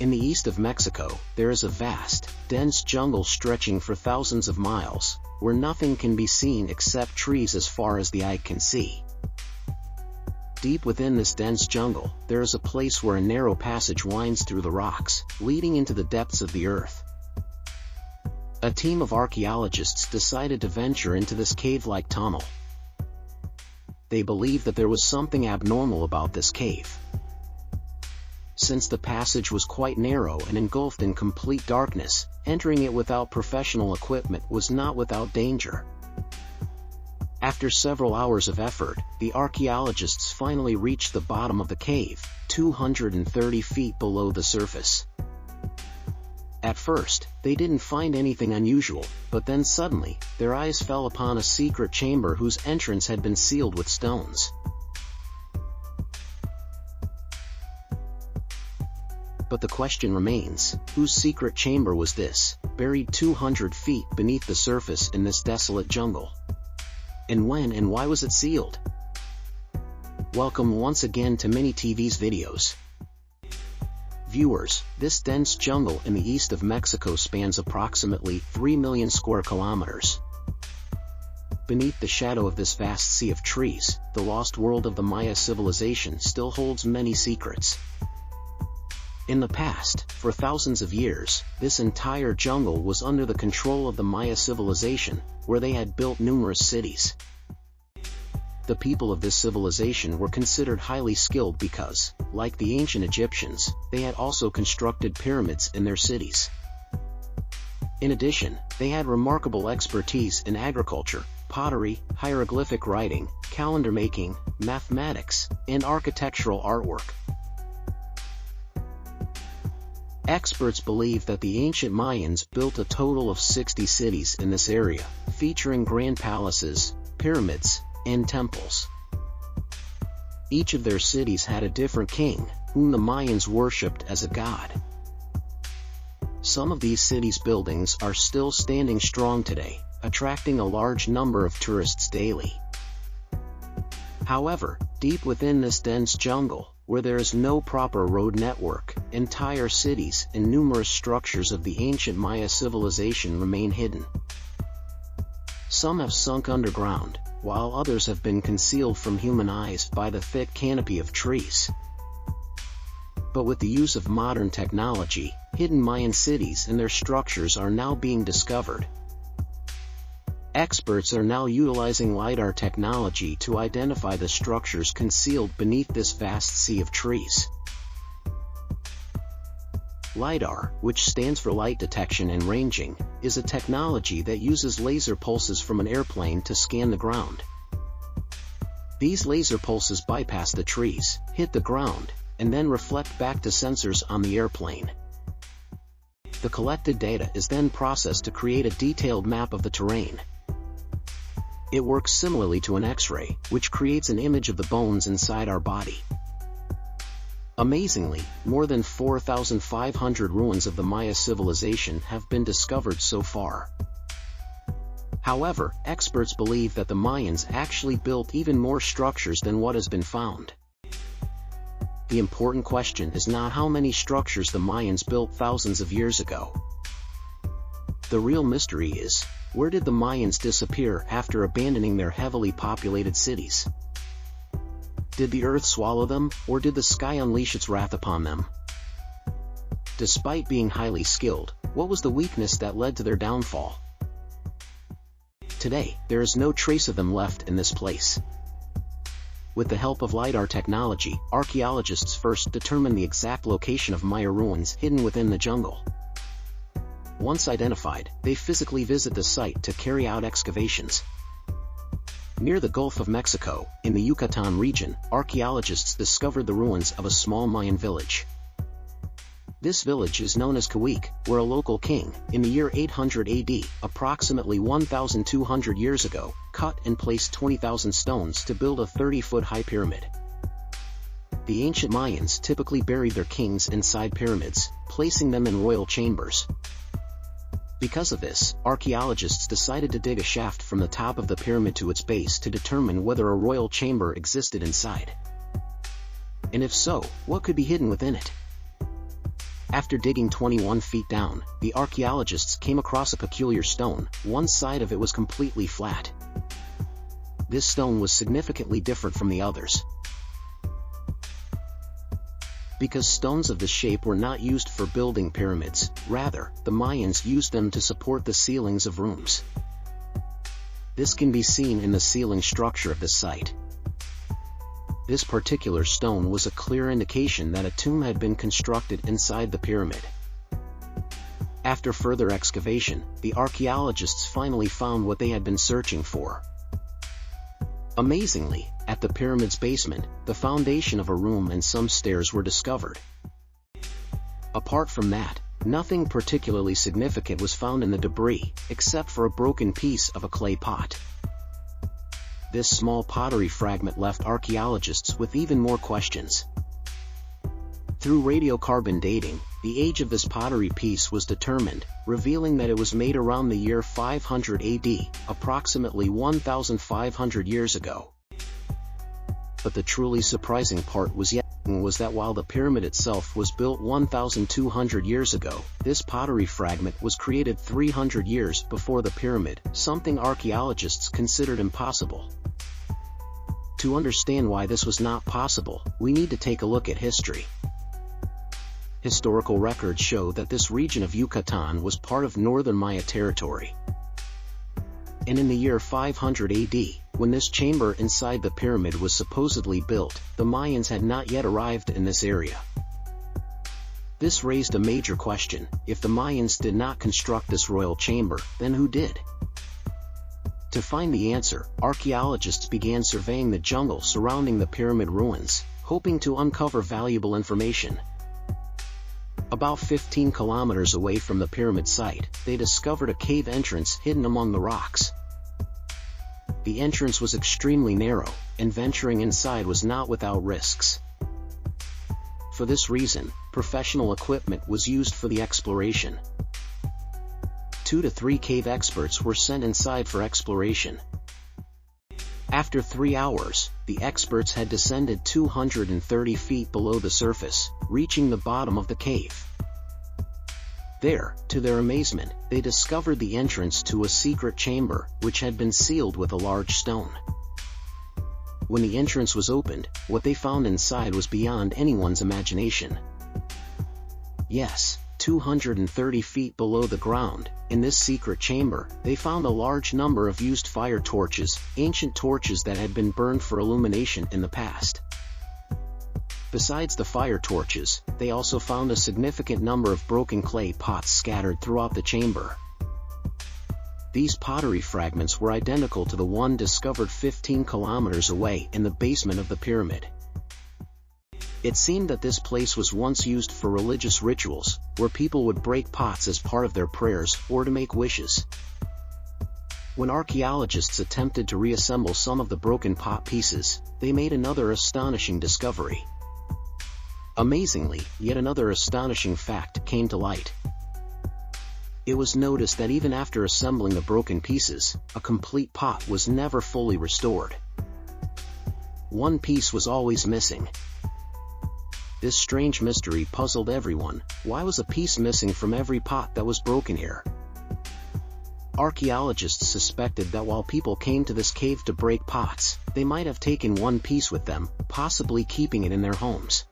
In the east of Mexico, there is a vast, dense jungle stretching for thousands of miles, where nothing can be seen except trees as far as the eye can see. Deep within this dense jungle, there is a place where a narrow passage winds through the rocks, leading into the depths of the earth. A team of archaeologists decided to venture into this cave-like tunnel. They believed that there was something abnormal about this cave. Since the passage was quite narrow and engulfed in complete darkness, entering it without professional equipment was not without danger. After several hours of effort, the archaeologists finally reached the bottom of the cave, 230 feet below the surface. At first, they didn't find anything unusual, but then suddenly, their eyes fell upon a secret chamber whose entrance had been sealed with stones. But the question remains, whose secret chamber was this, buried 200 feet beneath the surface in this desolate jungle? And when and why was it sealed? Welcome once again to Mini TV's videos. Viewers, this dense jungle in the east of Mexico spans approximately 3 million square kilometers. Beneath the shadow of this vast sea of trees, the lost world of the Maya civilization still holds many secrets. In the past, for thousands of years, this entire jungle was under the control of the Maya civilization, where they had built numerous cities. The people of this civilization were considered highly skilled because, like the ancient Egyptians, they had also constructed pyramids in their cities. In addition, they had remarkable expertise in agriculture, pottery, hieroglyphic writing, calendar making, mathematics, and architectural artwork. Experts believe that the ancient Mayans built a total of 60 cities in this area, featuring grand palaces, pyramids, and temples. Each of their cities had a different king, whom the Mayans worshipped as a god. Some of these cities' buildings are still standing strong today, attracting a large number of tourists daily. However, deep within this dense jungle, where there is no proper road network, entire cities and numerous structures of the ancient Maya civilization remain hidden. Some have sunk underground, while others have been concealed from human eyes by the thick canopy of trees. But with the use of modern technology, hidden Mayan cities and their structures are now being discovered. Experts are now utilizing LiDAR technology to identify the structures concealed beneath this vast sea of trees. LiDAR, which stands for light detection and ranging, is a technology that uses laser pulses from an airplane to scan the ground. These laser pulses bypass the trees, hit the ground, and then reflect back to sensors on the airplane. The collected data is then processed to create a detailed map of the terrain. It works similarly to an X-ray, which creates an image of the bones inside our body. Amazingly, more than 4,500 ruins of the Maya civilization have been discovered so far. However, experts believe that the Mayans actually built even more structures than what has been found. The important question is not how many structures the Mayans built thousands of years ago. The real mystery is, where did the Mayans disappear after abandoning their heavily populated cities? Did the earth swallow them, or did the sky unleash its wrath upon them? Despite being highly skilled, what was the weakness that led to their downfall? Today, there is no trace of them left in this place. With the help of LiDAR technology, archaeologists first determine the exact location of Maya ruins hidden within the jungle. Once identified, they physically visit the site to carry out excavations. Near the Gulf of Mexico, in the Yucatan region, archaeologists discovered the ruins of a small Mayan village. This village is known as Cahuic, where a local king, in the year 800 AD, approximately 1,200 years ago, cut and placed 20,000 stones to build a 30-foot high pyramid. The ancient Mayans typically buried their kings inside pyramids, placing them in royal chambers. Because of this, archaeologists decided to dig a shaft from the top of the pyramid to its base to determine whether a royal chamber existed inside. And if so, what could be hidden within it? After digging 21 feet down, the archaeologists came across a peculiar stone. One side of it was completely flat. This stone was significantly different from the others, because stones of this shape were not used for building pyramids. Rather, the Mayans used them to support the ceilings of rooms. This can be seen in the ceiling structure of this site. This particular stone was a clear indication that a tomb had been constructed inside the pyramid. After further excavation, the archaeologists finally found what they had been searching for. Amazingly, at the pyramid's basement, the foundation of a room and some stairs were discovered. Apart from that, nothing particularly significant was found in the debris, except for a broken piece of a clay pot. This small pottery fragment left archaeologists with even more questions. Through radiocarbon dating, the age of this pottery piece was determined, revealing that it was made around the year 500 AD, approximately 1,500 years ago. But the truly surprising part was that while the pyramid itself was built 1,200 years ago, this pottery fragment was created 300 years before the pyramid, something archaeologists considered impossible. To understand why this was not possible, we need to take a look at history. Historical records show that this region of Yucatan was part of northern Maya territory. And in the year 500 AD, when this chamber inside the pyramid was supposedly built, the Mayans had not yet arrived in this area. This raised a major question: if the Mayans did not construct this royal chamber, then who did? To find the answer, archaeologists began surveying the jungle surrounding the pyramid ruins, hoping to uncover valuable information. About 15 kilometers away from the pyramid site, they discovered a cave entrance hidden among the rocks. The entrance was extremely narrow, and venturing inside was not without risks. For this reason, professional equipment was used for the exploration. 2 to 3 cave experts were sent inside for exploration. After 3 hours, the experts had descended 230 feet below the surface, reaching the bottom of the cave. There, to their amazement, they discovered the entrance to a secret chamber, which had been sealed with a large stone. When the entrance was opened, what they found inside was beyond anyone's imagination. Yes, 230 feet below the ground, in this secret chamber, they found a large number of used fire torches, ancient torches that had been burned for illumination in the past. Besides the fire torches, they also found a significant number of broken clay pots scattered throughout the chamber. These pottery fragments were identical to the one discovered 15 kilometers away in the basement of the pyramid. It seemed that this place was once used for religious rituals, where people would break pots as part of their prayers or to make wishes. When archaeologists attempted to reassemble some of the broken pot pieces, they made another astonishing discovery. Amazingly, yet another astonishing fact came to light. It was noticed that even after assembling the broken pieces, a complete pot was never fully restored. One piece was always missing. This strange mystery puzzled everyone. Why was a piece missing from every pot that was broken here? Archaeologists suspected that while people came to this cave to break pots, they might have taken one piece with them, possibly keeping it in their homes.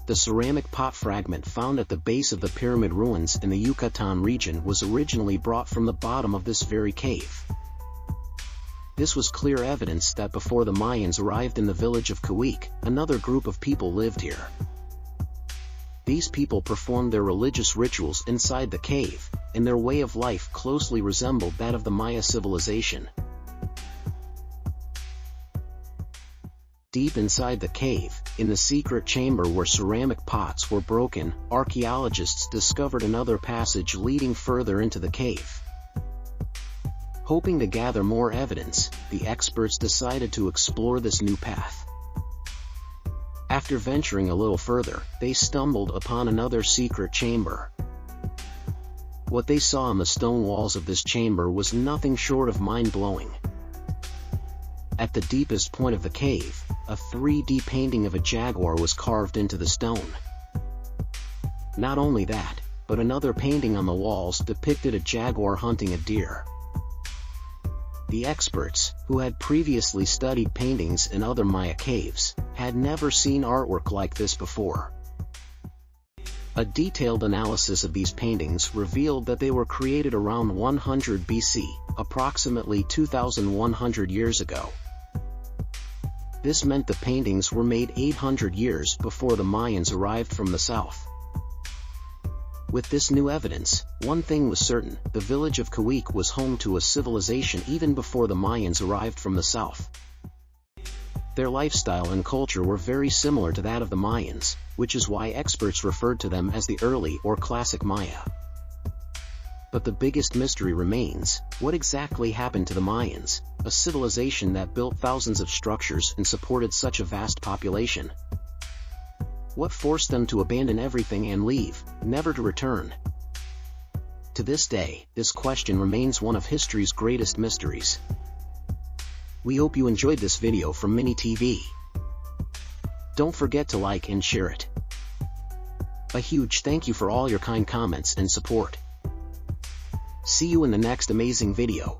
The ceramic pot fragment found at the base of the pyramid ruins in the Yucatan region was originally brought from the bottom of this very cave. This was clear evidence that before the Mayans arrived in the village of Cahuic, another group of people lived here. These people performed their religious rituals inside the cave, and their way of life closely resembled that of the Maya civilization. Deep inside the cave, in the secret chamber where ceramic pots were broken, archaeologists discovered another passage leading further into the cave. Hoping to gather more evidence, the experts decided to explore this new path. After venturing a little further, they stumbled upon another secret chamber. What they saw on the stone walls of this chamber was nothing short of mind-blowing. At the deepest point of the cave, a 3D painting of a jaguar was carved into the stone. Not only that, but another painting on the walls depicted a jaguar hunting a deer. The experts, who had previously studied paintings in other Maya caves, had never seen artwork like this before. A detailed analysis of these paintings revealed that they were created around 100 BC, approximately 2,100 years ago. This meant the paintings were made 800 years before the Mayans arrived from the south. With this new evidence, one thing was certain: the village of Cahuique was home to a civilization even before the Mayans arrived from the south. Their lifestyle and culture were very similar to that of the Mayans, which is why experts referred to them as the early or classic Maya. But the biggest mystery remains: what exactly happened to the Mayans, a civilization that built thousands of structures and supported such a vast population? What forced them to abandon everything and leave, never to return? To this day, this question remains one of history's greatest mysteries. We hope you enjoyed this video from Mini TV. Don't forget to like and share it. A huge thank you for all your kind comments and support. See you in the next amazing video.